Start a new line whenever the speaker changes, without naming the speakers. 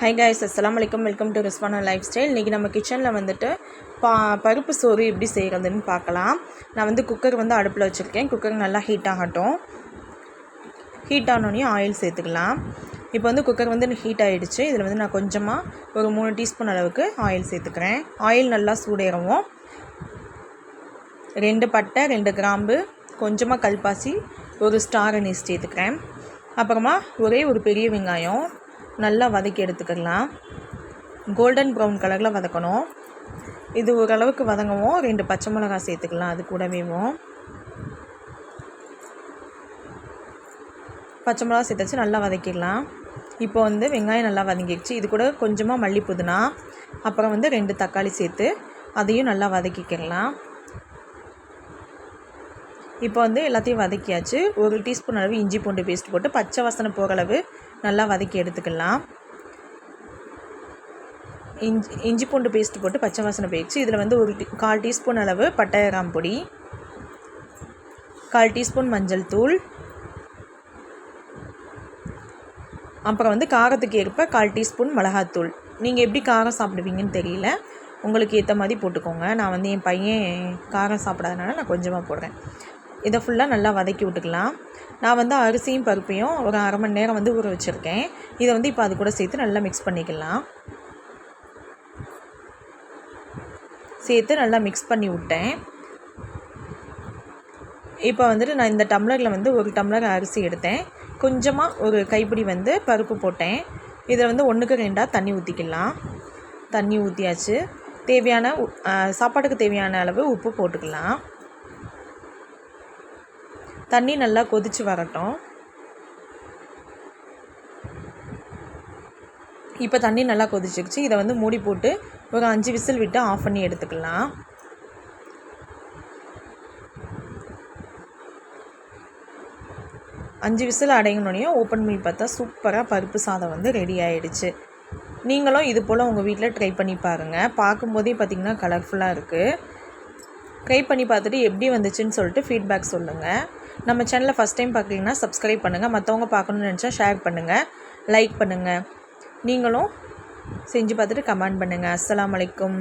Hi guys, அஸ்ஸலாமு அலைக்கும். Welcome to Rizwana life style. இன்றைக்கி நம்ம கிச்சனில் வந்துட்டு பருப்பு சோறு எப்படி செய்கிறதுன்னு பார்க்கலாம். நான் குக்கர் அடுப்பில் வச்சுருக்கேன். குக்கர் நல்லா ஹீட் ஆகட்டும். ஹீட் ஆனோடனே ஆயில் சேர்த்துக்கலாம். இப்போ குக்கர் ஹீட் ஆகிடுச்சு. இதில் நான் கொஞ்சமாக ஒரு 3 டீஸ்பூன் அளவுக்கு ஆயில் சேர்த்துக்கிறேன். ஆயில் நல்லா சூடேறவும் 2 பட்டை, 2 கிராம்பு, கொஞ்சமாக கல்பாசி, ஒரு ஸ்டார் அனீஸ் சேர்த்துக்கிறேன். அப்புறமா ஒரே ஒரு பெரிய வெங்காயம் நல்லா வதக்கி எடுத்துக்கலாம். கோல்டன் ப்ரௌன் கலரில் வதக்கணும். இது ஓரளவுக்கு வதங்கவும் 2 பச்சை மிளகாய் சேர்த்துக்கலாம். அது கூடவேவும் பச்சை மிளகாய் சேர்த்தாச்சு நல்லா வதக்கிடலாம். இப்போ வெங்காயம் நல்லா வதங்கிடுச்சு. இது கூட கொஞ்சமாக மல்லி புதினா, அப்புறம் 2 தக்காளி சேர்த்து அதையும் நல்லா வதக்கிக்கலாம். இப்போ எல்லாத்தையும் வதக்கியாச்சு. 1 டீஸ்பூன் அளவு இஞ்சி பூண்டு பேஸ்ட் போட்டு பச்சை வாசனை போகிற அளவு நல்லா வதக்கி எடுத்துக்கலாம். இஞ்சி பூண்டு பேஸ்ட் போட்டு பச்சை வாசனை போயிடுச்சு. இதில் 1/4 டீஸ்பூன் அளவு பட்டை கிராம்பு பொடி, 1/4 டீஸ்பூன் மஞ்சள் தூள், அப்புறம் காரத்துக்கு ஏற்ப 1/4 டீஸ்பூன் மிளகாத்தூள். நீங்கள் எப்படி காரம் சாப்பிடுவீங்கன்னு தெரியல, உங்களுக்கு ஏற்ற மாதிரி போட்டுக்கோங்க. நான் என் பையன் காரம் சாப்பிடாதனால நான் கொஞ்சமாக போடுறேன். இதை ஃபுல்லாக நல்லா வதக்கி விட்டுக்கலாம். நான் அரிசியும் பருப்பையும் ஒரு அரை மணி நேரம் ஊற வச்சுருக்கேன். இதை இப்போ அது கூட சேர்த்து நல்லா மிக்ஸ் பண்ணிக்கலாம். சேர்த்து நல்லா மிக்ஸ் பண்ணி விட்டேன். இப்போ நான் இந்த டம்ளரில் 1 டம்ளர் அரிசி எடுத்தேன். கொஞ்சமாக ஒரு கைப்பிடி பருப்பு போட்டேன். இதில் 1க்கு 2 தண்ணி ஊற்றிக்கலாம். தண்ணி ஊற்றியாச்சு. தேவையான சாப்பாட்டுக்கு தேவையான அளவு உப்பு போட்டுக்கலாம். தண்ணி நல்லா கொதித்து வரட்டும். இப்போ தண்ணி நல்லா கொதிச்சிருச்சு. இதை மூடி போட்டு ஒரு 5 விசில் விட்டு ஆஃப் பண்ணி எடுத்துக்கலாம். அஞ்சு விசில் அடங்கினோடனே ஓப்பன் பண்ணி பார்த்தா சூப்பராக பருப்பு சாதம் ரெடி ஆகிடுச்சு. நீங்களும் இது போல் உங்கள் வீட்டில் ட்ரை பண்ணி பாருங்கள். பார்க்கும்போதே பார்த்திங்கன்னா கலர்ஃபுல்லாக இருக்குது. ட்ரை பண்ணி பார்த்துட்டு எப்படி வந்துச்சுன்னு சொல்லிட்டு ஃபீட்பேக் சொல்லுங்கள். நம்ம சேனலை ஃபஸ்ட் டைம் பார்க்குறீங்கன்னா சப்ஸ்கிரைப் பண்ணுங்கள். மற்றவங்க பார்க்கணுன்னு நினச்சா ஷேர் பண்ணுங்கள், லைக் பண்ணுங்கள். நீங்களும் செஞ்சு பார்த்துட்டு கமெண்ட் பண்ணுங்கள். அஸ்ஸலாமு அலைக்கும்.